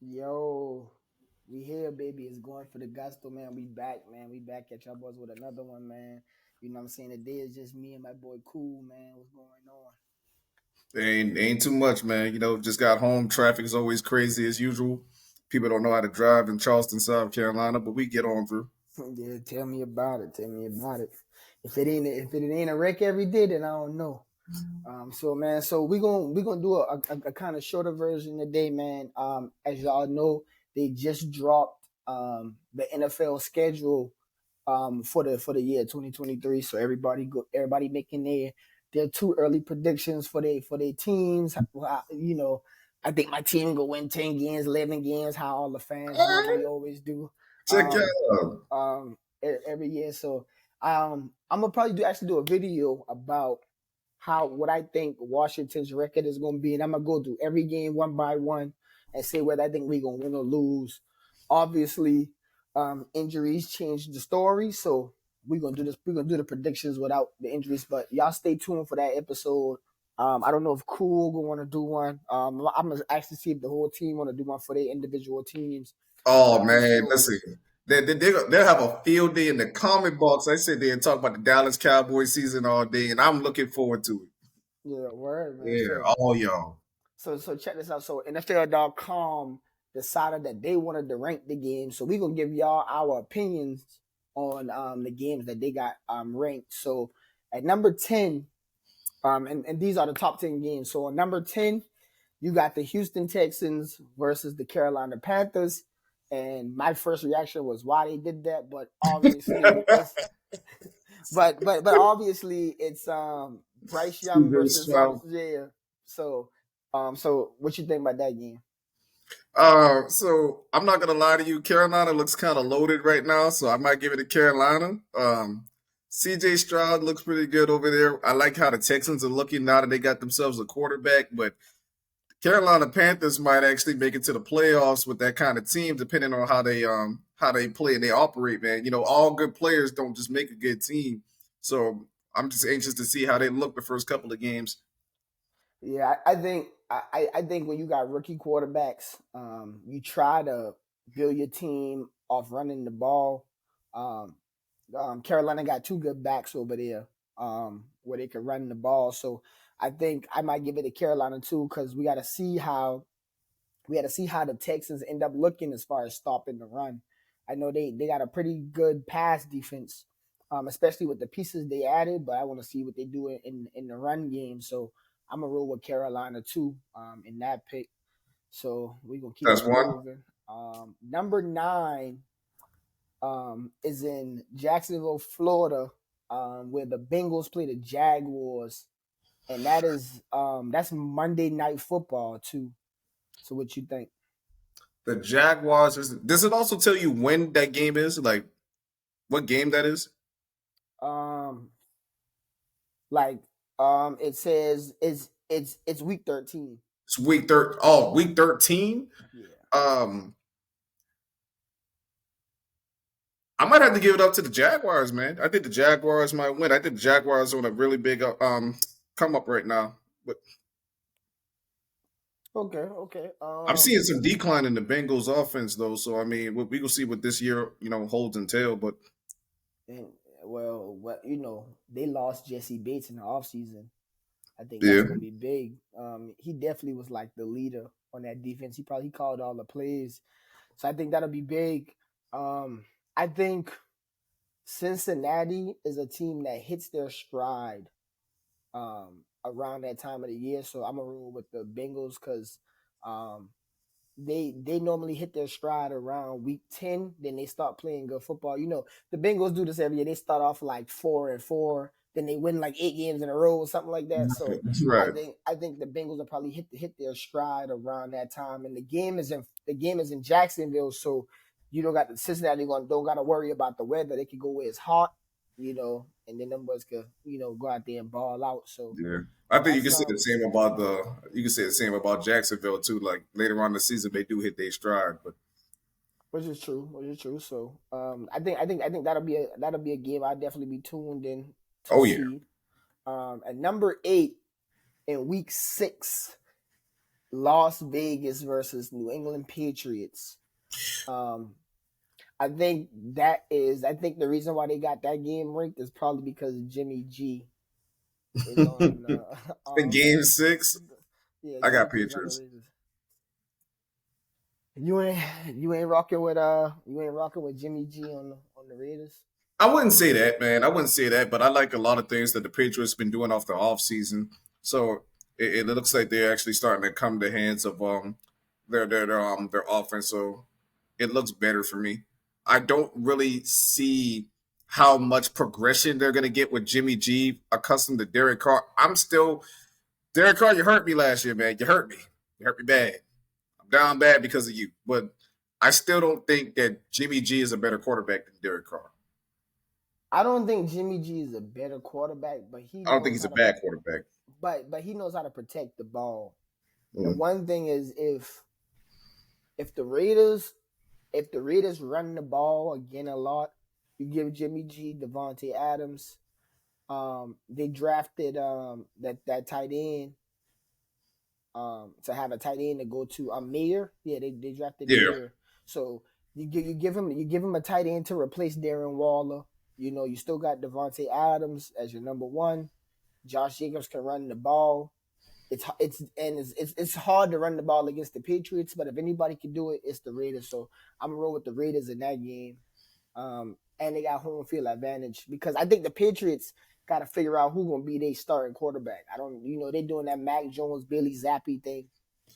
Yo, we here, baby. It's going for the gusto, man. We back, man. We back at y'all boys with another one, man. You know what I'm saying? Today is just me and my boy Cool, man. What's going on? Ain't too much, man. Just got home. Traffic is always crazy as usual. People don't know how to drive in Charleston, South Carolina, but we get on through. Yeah, tell me about it. Tell me about it. If it ain't a wreck every day, then I don't know. So man, so we gonna do a kind of shorter version today, man. As y'all know, they just dropped the NFL schedule for the year 2023. So everybody making their too early predictions for their teams. I think my team go win 10 games, 11 games, how all the fans All right, normally always do. check Um out. every year. So I'm gonna probably do a video about how what I think Washington's record is gonna be, and I'm gonna go through every game one by one and say whether I think we're gonna win or lose. Obviously, injuries change the story, so we're gonna do this. We're gonna do the predictions without the injuries, but y'all stay tuned for that episode. I don't know if Cool gonna want to do one. I'm gonna actually see if the whole team want to do one for their individual teams. Oh man, So listen, they'll have a field day in the comment box. I sit there and talk about the Dallas Cowboys season all day, and I'm looking forward to it. yeah, word man. Yeah, So all y'all. So check this out. So NFL.com decided that they wanted to rank the games. So we're gonna give y'all our opinions on the games that they got ranked. So at number 10, and these are the top 10 games. So on number 10, you got the Houston Texans versus the Carolina Panthers. And my first reaction was why they did that, but obviously it's but obviously it's Bryce Young CJ versus Stroud. yeah. So what you think about that game? So I'm not gonna lie to you. Carolina looks kind of loaded right now, so I might give it to Carolina. CJ Stroud looks pretty good over there. I like how the Texans are looking now that they got themselves a quarterback, but Carolina Panthers might actually make it to the playoffs with that kind of team, depending on how they play and they operate. Man, all good players don't just make a good team. So I'm just anxious to see how they look the first couple of games. Yeah, I think when you got rookie quarterbacks, you try to build your team off running the ball. Um, Carolina got two good backs over there, where they can run the ball. So I think I might give it to Carolina too, because we got to see how the Texans end up looking as far as stopping the run. I know they got a pretty good pass defense, especially with the pieces they added. But I want to see what they do in the run game. So I'm gonna roll with Carolina too, in that pick. So we're gonna keep That's it one. moving. Number 9 is in Jacksonville, Florida, where the Bengals play the Jaguars, and that's Monday Night Football too. So what you think? The Jaguars. Does it also tell you when that game is? Like what game that is? Um, like it says it's week 13. It's week third. Oh, week 13. Yeah. Um, I might have to give it up to the Jaguars, man. I think the Jaguars might win. I think the Jaguars are on a really big come up right now. But Okay. Okay. I'm seeing some decline in the Bengals offense though. So I mean, we will see what this year holds entail. But And well, what they lost Jesse Bates in the offseason. I think that's yeah, gonna be big. He definitely was like the leader on that defense. He called all the plays, so I think that'll be big. I think Cincinnati is a team that hits their stride around that time of the year. So I'm gonna rule with the Bengals because um, they normally hit their stride around week 10. Then they start playing good football. The Bengals do this every year. They start off like 4-4, then they win like 8 games in a row or something like that. So I right. think I think the Bengals will probably hit their stride around that time. And the game is in Jacksonville, so you don't got the Cincinnati don't got to worry about the weather. They can go where it's hot, and then them boys could go out there and ball out. So Yeah, I think you can that's say the same about Jacksonville too. Like later on in the season, they do hit their stride. But which is true. So I think that'll be a game I'll definitely be tuned in to oh yeah, see. At number 8 in week 6, Las Vegas versus New England Patriots. Um, I think I think the reason why they got that game ranked is probably because Jimmy G is on. Game 6, Yeah, I Jimmy got G is on the Patriots. Raiders. You ain't rocking with Jimmy G on the Raiders. I wouldn't say that, man. I wouldn't say that, but I like a lot of things that the Patriots been doing off the offseason. So it looks like they're actually starting to come to hands of their offense. So it looks better for me. I don't really see how much progression they're gonna get with Jimmy G accustomed to Derek Carr. I'm still Derek Carr, you hurt me last year, man. You hurt me. You hurt me bad. I'm down bad because of you. But I still don't think that Jimmy G is a better quarterback than Derek Carr. I don't think Jimmy G is a better quarterback, but he I don't think knows he's a how to bad quarterback. but he knows how to protect the ball. The Mm. one thing is if the Raiders if the Raiders run the ball again a lot, you give Jimmy G, Devontae Adams. They drafted that tight end to have a tight end to go to Mayer. Yeah, they drafted Yeah. Mayer. So you give him a tight end to replace Darren Waller. You know, you still got Devontae Adams as your number one. Josh Jacobs can run the ball. It's hard to run the ball against the Patriots, but if anybody can do it, it's the Raiders. So I'm gonna roll with the Raiders in that game. And they got home field advantage because I think the Patriots got to figure out who's gonna be their starting quarterback. I don't, they doing that Mac Jones, Billy Zappi thing.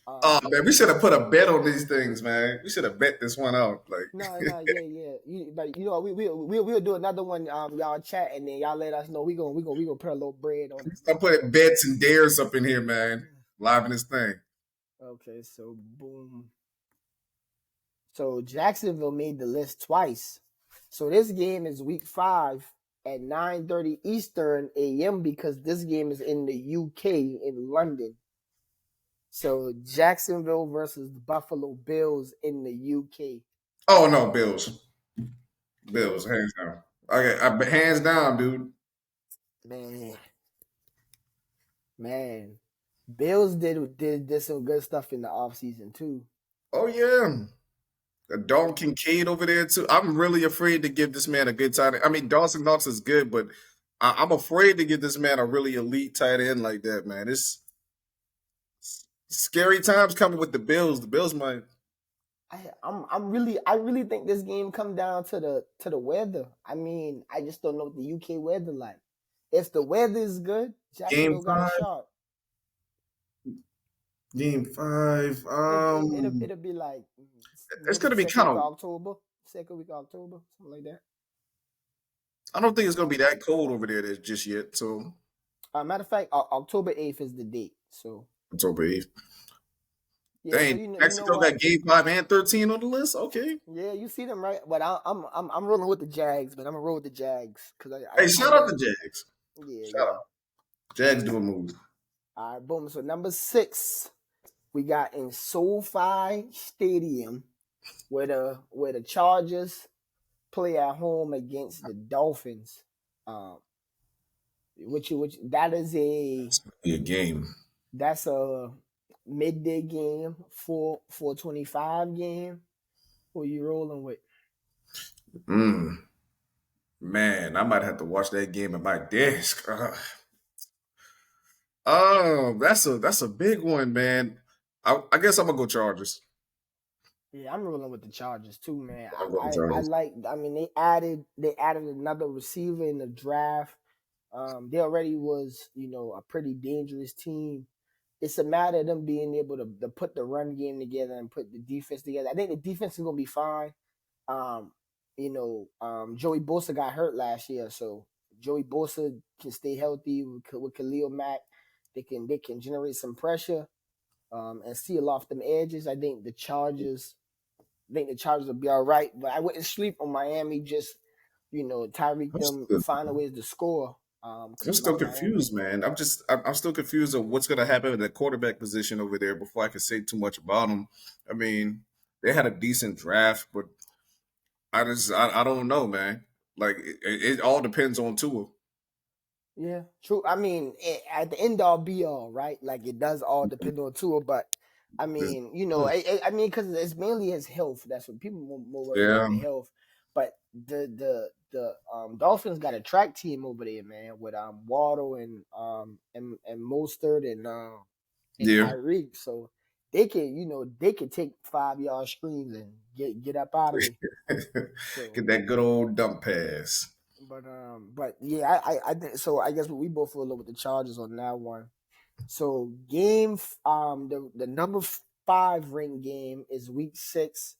Oh Um, man, we should have put a bet on these things, man. We should have bet this one out. no, yeah. But we'll do another one. Y'all chat and then y'all let us know. We gonna put a little bread on it. I'm putting bets and dares up in here, man. Live in this thing. Okay, so boom. So Jacksonville made the list twice. So this game is week 5 at 9:30 Eastern AM because this game is in the UK in London. So Jacksonville versus Buffalo Bills in the UK. Oh no, Bills. Bills, Bills, hands down. Okay, hands down, dude. man, man. Bills did some good stuff in the offseason too. Oh yeah. Dalton Kincaid over there too. I'm really afraid to give this man a good tight end. I mean, Dawson Knox is good, but I'm afraid to give this man a really elite tight end like that, man. It's scary times coming with the Bills. The Bills might. I really think this game come down to the weather. I mean, I just don't know what the UK weather like. If the weather is good, Game Jacksonville got a five. shot. Game five. It'll be like It's maybe gonna be second kind week of. of October, something like that. I don't think it's gonna be that cold over there just yet. So Matter of fact, October 8th is the date. So October 8th. yeah, so Dang, you know Mexico got what? Game 5 and 13 on the list. Okay. Yeah, you see them right, but I'm rolling with the Jags, but I'm gonna roll with the Jags because Hey, I shout out know. to Jags. Yeah, Shout yeah. out. Jags doing moves. All right, boom. So number 6, we got in SoFi Stadium where the Chargers play at home against the Dolphins. Um, which Be a game. that's a midday game, 4:25 game. Who you rolling with? Mm, man, I might have to watch that game at my desk. Oh, that's a big one, man. I guess I'm gonna go Chargers. Yeah, I'm rolling with the Chargers too, man. I'm going Chargers. I mean they added another receiver in the draft. They already was, a pretty dangerous team. It's a matter of them being able to put the run game together and put the defense together. I think the defense is gonna be fine. Um, Joey Bosa got hurt last year, so Joey Bosa can stay healthy with Khalil Mack. They can generate some pressure and seal off them edges. I think the Chargers will be all right, but I wouldn't sleep on Miami. Just Tyreek I'm them still, finding ways to score. I'm Because I still like Miami. confused, man. I'm still confused of what's gonna happen with the quarterback position over there before I can say too much about them. I mean, they had a decent draft, but I don't know, man. Like it all depends on Tua. Yeah, true. I mean, at the end all be all, right? Like it does all depend on Tua, but I This- mean, you know, I mean, because it's mainly his health. That's what people more worried about, Yeah, the health. But the Dolphins got a track team over there, man, with Waddle and Mostert and yeah. Tyreek. So they can, you know, they can take 5 yard screens and get up out of there. So Get that good old dump pass. but yeah, I think so. I guess we both will look with the Chargers on that one. So the number 5 ranked game is week 6,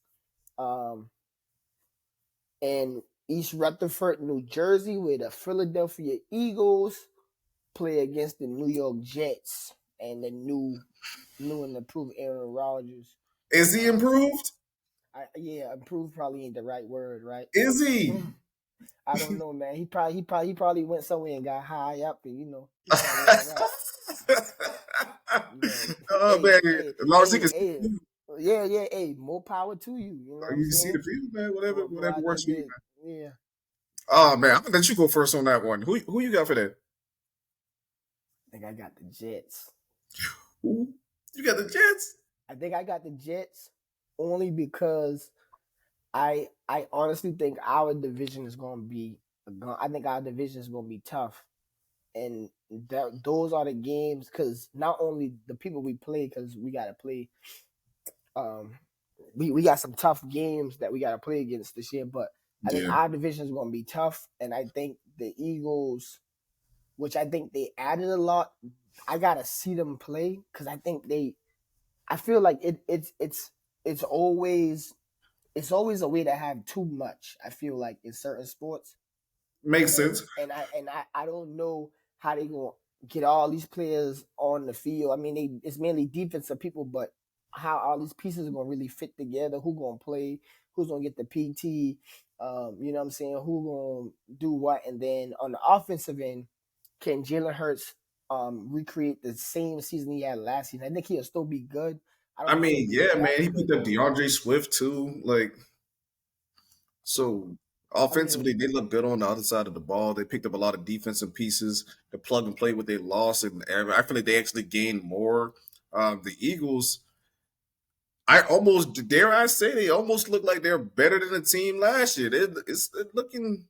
um, in East Rutherford, New Jersey, where the Philadelphia Eagles play against the New York Jets and the new and improved Aaron Rodgers. Is he Um, improved? yeah, improved probably ain't the right word, right? Is he? I don't know, man. He probably went somewhere and got high up, and you know he probably all right. You know, Oh hey, man, hey, as long as he hey, can see hey, the field, yeah, yeah, hey, more power to you. You know what I'm you can see the saying? field, man. Whatever, Go whatever out there, works for you, get man. yeah. Oh man, I'm gonna let you go first on that one. Who you got for that? I think I got the Jets. Who? You got the Jets? I think I got the Jets only because I honestly think our division is going to be. I think our division is going to be tough, and those are the games because not only the people we play, because we got to play. Um, we got some tough games that we got to play against this year, but I think Yeah, our division is going to be tough, and I think the Eagles, which I think they added a lot. I gotta see them play because I think they. I feel like it's always a way to have too much. I feel like in certain sports, makes and sense. I don't know how they gonna get all these players on the field. I mean, it's mainly defensive people, but how all these pieces are gonna really fit together? Who gonna play? Who's gonna get the PT? You know what I'm saying? Who gonna do what? And then on the offensive end, can Jalen Hurts recreate the same season he had last season? I think he'll still be good. I I don't think he'll mean, be yeah, man. that He good picked up though. DeAndre Swift too. Like, so I mean, offensively, they look good on the other side of the ball. They picked up a lot of defensive pieces to plug and play what they lost, and I feel like they actually gained more. The Eagles, I almost dare I say they almost look like they're better than the team last year. It's looking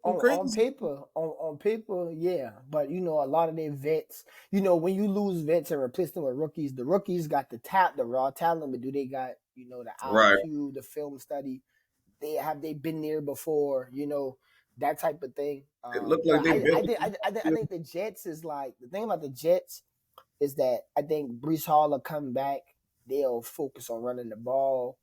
on crazy. paper, on paper, yeah. But you know, a lot of their vets, you know, when you lose vets and replace them with rookies, the rookies got the raw talent, but do they got, you know, the Right. IQ, the film study? They been there before, you know, that type of thing. It looked like But they I built. think the Jets is like the thing about the Jets is that I think Brees Hall will come back. They'll focus on running the ball.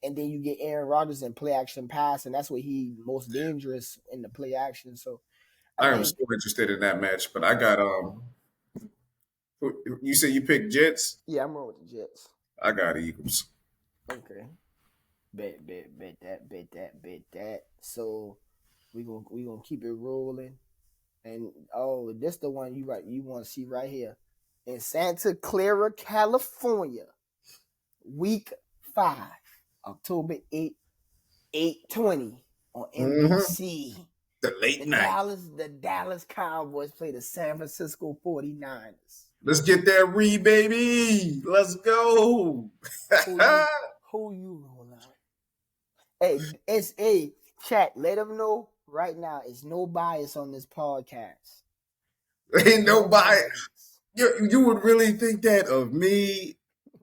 And then you get Aaron Rodgers in play action pass, and that's where he most dangerous in the play action. So I I am think, still interested in that match, but I got you said you picked Jets. yeah, I'm rolling with the Jets. I got Eagles. Okay, bet that. So we gonna keep it rolling. And oh, this the one you want to see right here in Santa Clara, California, week 5, October 8/20 on Hmm. NBC. The late night. The Dallas Cowboys play the San Francisco 49ers. Let's get that baby. Let's go. Who you who you rolling out? Hey, it's a chat. Let them know right now. It's no bias on this podcast. Ain't No nobody. bias. You would really think that of me?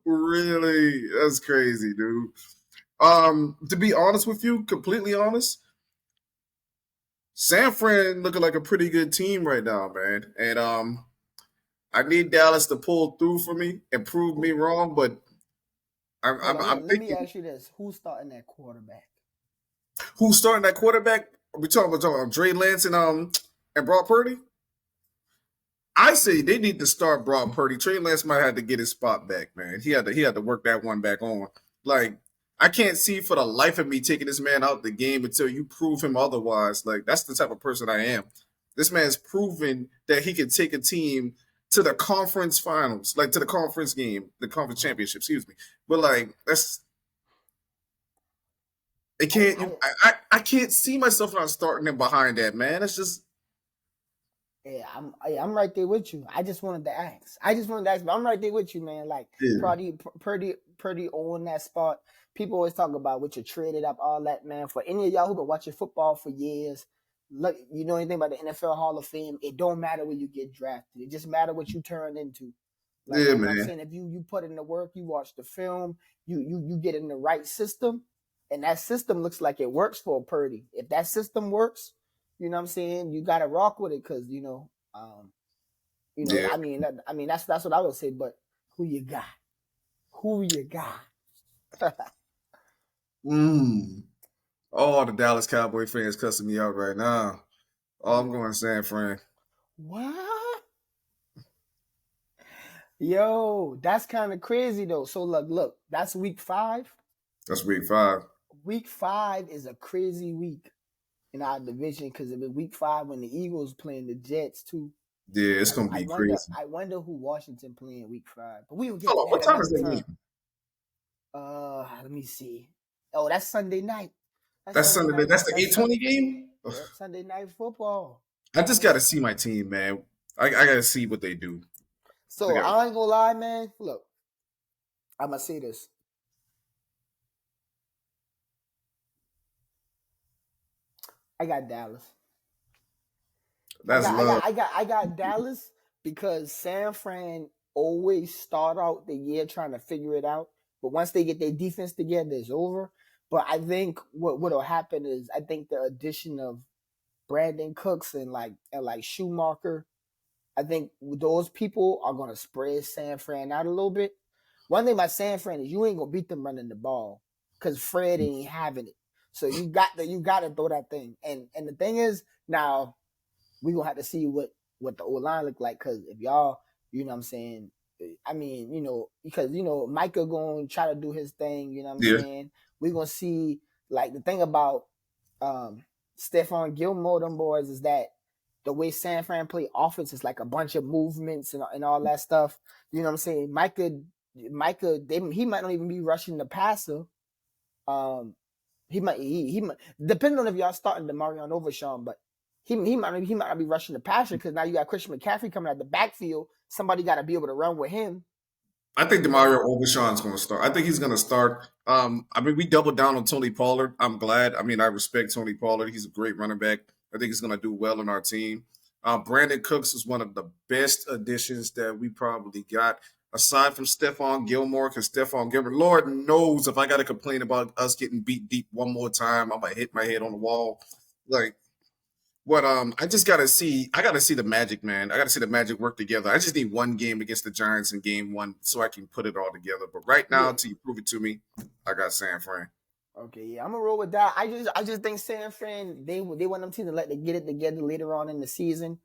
Really? That's crazy, dude. To be honest with you, completely honest, San Fran looking like a pretty good team right now, man. And I need Dallas to pull through for me and prove me Who, wrong, but hold on. I'm Let me thinking ask you this: who's starting that quarterback? who's starting that quarterback? Are we talking about Dre Lance and Brock Purdy? I say they need to start Brock Purdy. Trey Lance might have to get his spot back, man. He had to work that one back on. Like I can't see for the life of me taking this man out the game until you prove him otherwise. Like that's the type of person I am. This man's proven that he can take a team to the conference finals, like to the conference game, the conference championship. Excuse me. But like that's it I can't. I I can't see myself not starting him behind that man. It's just I'm right there with you. I just wanted to ask. But I'm right there with you, man. Like Yeah, Purdy on that spot. People always talk about what you traded up, all that, man. For any of y'all who been watching football for years, look, you know anything about the NFL Hall of Fame? It don't matter where you get drafted. It just matter what you turn into. Like, yeah, you know what I'm man. saying? If you put in the work, you watch the film, you get in the right system, and that system looks like it works for Purdy. If that system works, you know what I'm saying? You got to rock with it because Yeah. I mean that's what I would say. But who you got? Who you got? Mm. All the Dallas Cowboy fans cussing me out right now. Oh, I'm Yo, going San Fran. what? Yo, that's kind of crazy though. So look, that's week 5. That's week 5. Week 5 is a crazy week in our division because it was week 5 when the Eagles playing the Jets too. Yeah, it's gonna I be wonder. crazy. I wonder who Washington playing week 5. But we will get Hold to on, what that time is another that time. game? Let me see. Oh, that's Sunday night. That's That's Sunday Sunday. night. That's the That's 8:20 game. Ugh. yep, Sunday night football. I just Sunday. got to see my team, man. I got to see what they do. I So got. I ain't gonna lie, man. Look, I'm gonna say this. I got Dallas. That's love. I got Dallas because San Fran always start out the year trying to figure it out, but once they get their defense together, it's over. But I think what'll happen is I think the addition of Brandon Cooks and like Schumacher, I think those people are gonna spread San Fran out a little bit. One thing about San Fran is you ain't gonna beat them running the ball because Fred ain't having it. So you got to throw that thing. And the thing is now we gonna have to see what the O line look like because if y'all, you know what I'm saying. I mean, because Micah gonna try to do his thing. You know what I'm Yeah, saying. We gonna see like the thing about um Stephon Gilmore, them boys, is that the way San Fran play offense is like a bunch of movements and all that stuff. You know what I'm saying? He might not even be rushing the passer. Um, he might depending on if y'all starting Demarion Overshawn, but he might not be rushing the passer because now you got Christian McCaffrey coming out the backfield. Somebody got to be able to run with him. I think And Demario Overshawn's going to start. I think he's going to start. I mean, we doubled down on Tony Pollard. I'm glad. I mean, I respect Tony Pollard. He's a great running back. I think he's going to do well in our team. Brandon Cooks is one of the best additions that we probably got, aside from Stephon Gilmore, because Stephon Gilmore, Lord knows if I got to complain about us getting beat deep one more time, I'm going to hit my head on the wall. Like, what I just gotta see the magic, man. I gotta see the magic work together. I just need one game against the Giants in game 1 so I can put it all together. But right now, yeah, until you prove it to me, I got San Fran. okay, yeah, I'm gonna roll with that. I just think San Fran they want them team to let they get it together later on in the season.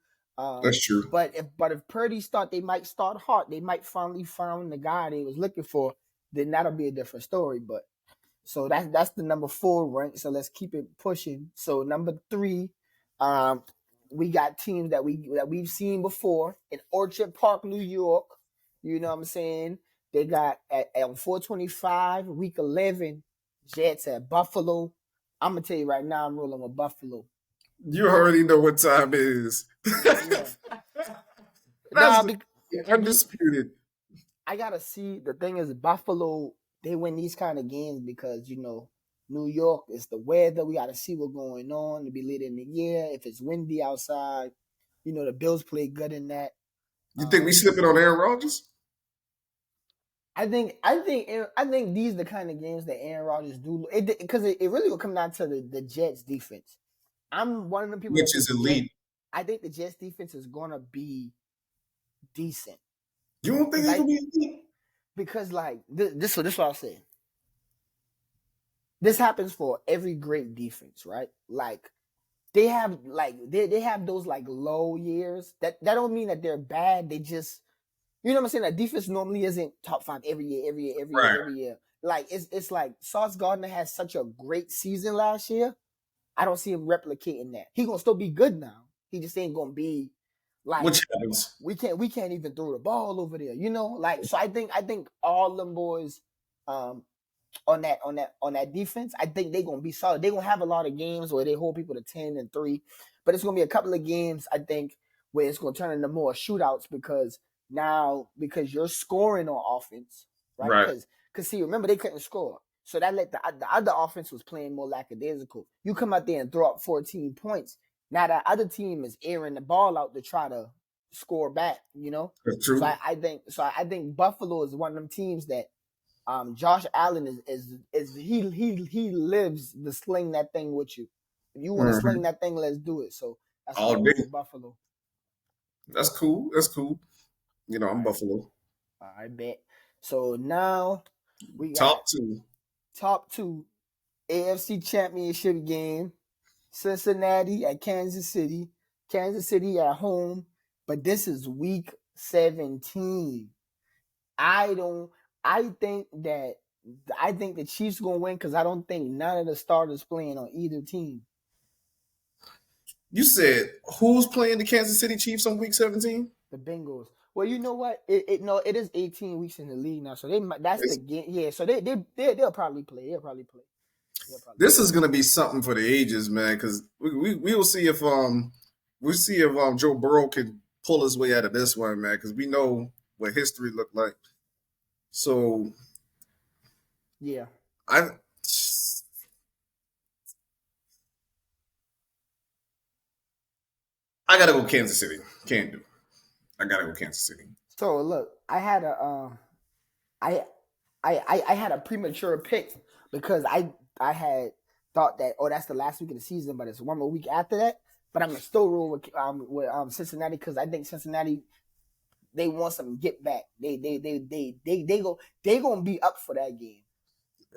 That's true. But if Purdy start, they might start hot. They might finally find the guy they was looking for. Then that'll be a different story. But so that's the number 4 rank. So let's keep it pushing. So number 3, um, we got teams that we've seen before in Orchard Park, New York. You know what I'm saying? They got at 425, week 11, Jets at Buffalo. I'm gonna tell you right now, I'm rolling with Buffalo. You already know what time it is. Yeah. That's Nah, the undisputed. I gotta see. The thing is, Buffalo they win these kind of games because New York is the weather. We gotta see what's going on to be later in the year. If it's windy outside, the Bills play good in that. You think we Um, slipping on Aaron Rodgers? I think these are the kind of games that Aaron Rodgers do. It really will come down to the Jets defense. I'm one of the people that Which think is the Jets. elite. I think the Jets defense is gonna be decent You don't think because they're I gonna be elite? because like this what I'll say. This happens for every great defense, right? Like they have those like low years. That don't mean that they're bad. They just what I'm saying. That defense normally isn't top 5 every year, every year, every year, Right. every year. Like it's like Sauce Gardner has such a great season last year. I don't see him replicating that. He gonna still be good now. He just ain't gonna be like Which happens. we can't even throw the ball over there. Like so I think all them boys um on that defense, I think they're gonna be solid. They're gonna have a lot of games where they hold people to 10-3, but it's gonna be a couple of games, I think, where it's going to turn into more shootouts because you're scoring on offense, right? Right. Because see, remember they couldn't score, so that let the other offense was playing more lackadaisical. You come out there and throw up 14 points. Now that other team is airing the ball out to try to score back, you know. That's So true. I think Buffalo is one of them teams that Josh Allen is he lives to sling that thing with you. If you want to Hmm. sling that thing, let's do it. So that's why All I'm day. going with Buffalo. That's cool. That's cool. All I'm right, Buffalo. I bet. So now we got Top two. top two AFC Championship game. Cincinnati at Kansas City. Kansas City at home. But this is week 17. I don't. I think that I think the Chiefs gonna win because I don't think none of the starters playing on either team. You said who's playing the Kansas City Chiefs on week 17? The Bengals. Well, you know what? It is 18 weeks in the league now, so that's the It's, game. Yeah, so they'll probably play. They'll probably play. They'll probably this play. is gonna be something for the ages, man. Because we will see if Joe Burrow can pull his way out of this one, man. Because we know what history looked like. So Yeah. I I gotta go Kansas City. Can't do. I gotta go Kansas City. So look, I I had a premature pick because I had thought that that's the last week of the season, but it's one more week after that. But I'm gonna still roll with Cincinnati because I think Cincinnati they want some get back. They gonna be up for that game.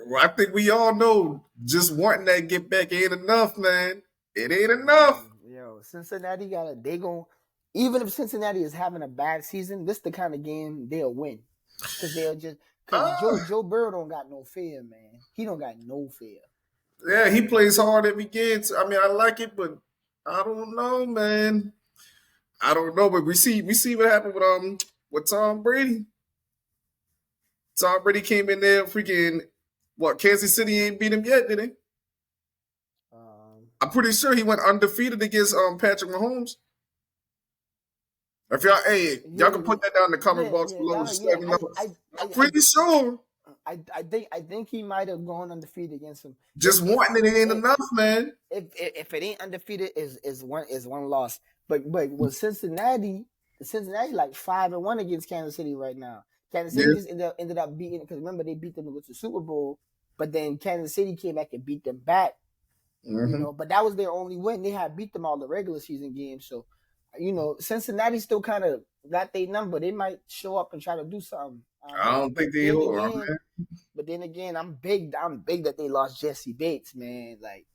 Well, I think we all know just wanting that get back ain't enough, man. It ain't enough. Yo, Cincinnati they gon' even if Cincinnati is having a bad season, this the kind of game they'll win because they'll just because Ah, Joe Burrow don't got no fear, man. He don't got no fear. yeah, he plays hard every game. I mean, I like it, but I don't know, man. I don't know, but we see what happened with Tom Brady. Tom Brady came in there, freaking what? Kansas City ain't beat him yet, did he? Um, I'm pretty sure he went undefeated against Patrick Mahomes. If y'all yeah, can put that down in the comment box below. Just yeah. let me know. I'm I pretty sure. I think he might have gone undefeated against him. Just wanting it ain't If enough, man. if it ain't undefeated is one loss. But with Cincinnati like 5-1 against Kansas City right now. Kansas City Yeah. just ended up beating because remember they beat them to go to the Super Bowl, but then Kansas City came back and beat them back. You Mm-hmm. know, but that was their only win. They had beat them all the regular season games, so Cincinnati still kind of got their number. They might show up and try to do something. I don't think they hold on, man. But then again, I'm big that they lost Jesse Bates, man. Like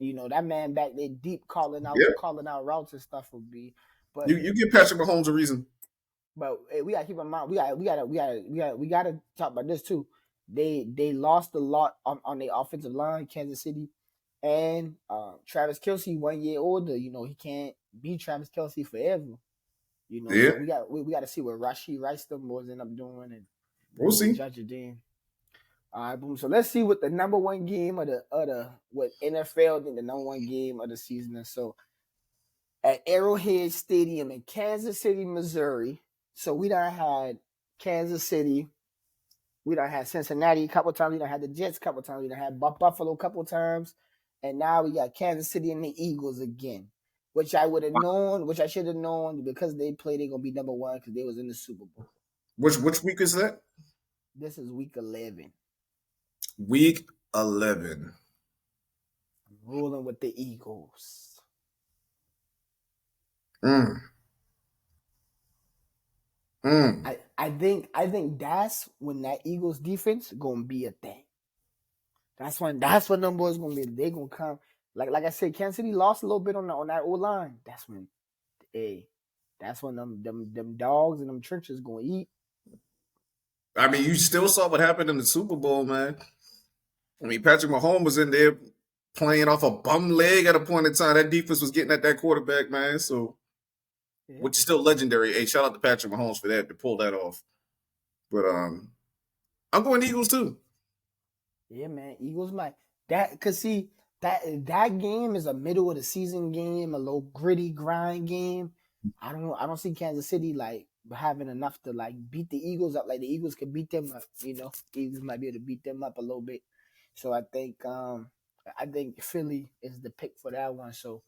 that man back there deep Yeah. calling out routes and stuff would be. But You give Patrick Mahomes a reason. hey, we gotta keep in mind we gotta talk about this too. They lost a lot on the offensive line, Kansas City, and Travis Kelsey 1 year older. He can't be Travis Kelsey forever. Yeah. So we got to see what Rashee Rice them boys end up doing, and We'll we'll see. judge it then. All right, boom. So let's see what the number one game of the what NFL think the number one game of the season is. So at Arrowhead Stadium in Kansas City, Missouri. So we done had Kansas City. We done had Cincinnati a couple times. We done had the Jets a couple times. We done had Buffalo a couple times. And now we got Kansas City and the Eagles again. Which I would have known, which I should have known because they play, they're gonna be number one because they was in the Super Bowl. Which week is that? This is week 11. Week 11. I'm rolling with the Eagles. Mm. Mm. I think that's when that Eagles defense gonna be a thing. That's when them boys gonna be. They gonna come. Like I said, Kansas City lost a little bit on that old line. That's when them dogs and them trenches gonna eat. I mean, you still saw what happened in the Super Bowl, man. I mean, Patrick Mahomes was in there playing off a bum leg at a point in time. That defense was getting at that quarterback, man. So, Yeah, which is still legendary. Hey, shout out to Patrick Mahomes for that to pull that off. But I'm going Eagles too. yeah, man. Eagles might that cause see that game is a middle of the season game, a little gritty grind game. I don't see Kansas City like having enough to like beat the Eagles up. Like the Eagles could beat them up, the Eagles might be able to beat them up a little bit. So I think Philly is the pick for that one. So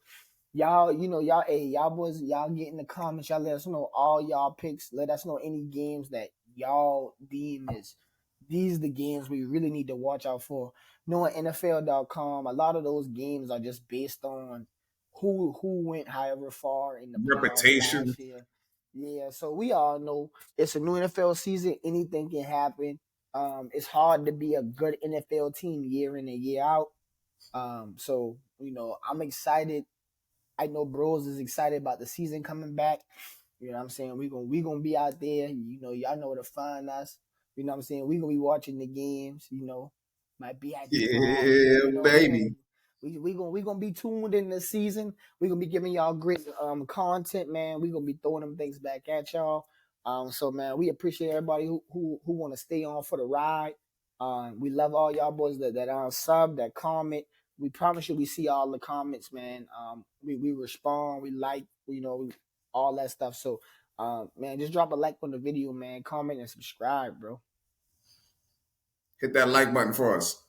y'all, y'all boys, y'all get in the comments. Y'all let us know all y'all picks. Let us know any games that y'all deem is these the games we really need to watch out for. Knowing NFL.com, a lot of those games are just based on who went however far in the playoffs Reputation. last year. Yeah, so we all know it's a new NFL season. Anything can happen. It's hard to be a good NFL team year in and year out. So I'm excited. I know Bros is excited about the season coming back. You know what I'm saying? We gonna be out there. Y'all know where to find us. You know what I'm saying? We gonna be watching the games. Might be at the park. Yeah, You know what I'm baby. saying? We gonna be tuned in this season. We gonna be giving y'all great content, man. We gonna be throwing them things back at y'all. So man, we appreciate everybody who want to stay on for the ride. We love all y'all boys that sub, that comment. We promise you we see all the comments, man. We respond, we like, all that stuff. So man, just drop a like on the video, man. Comment and subscribe, bro. Hit that like button for us.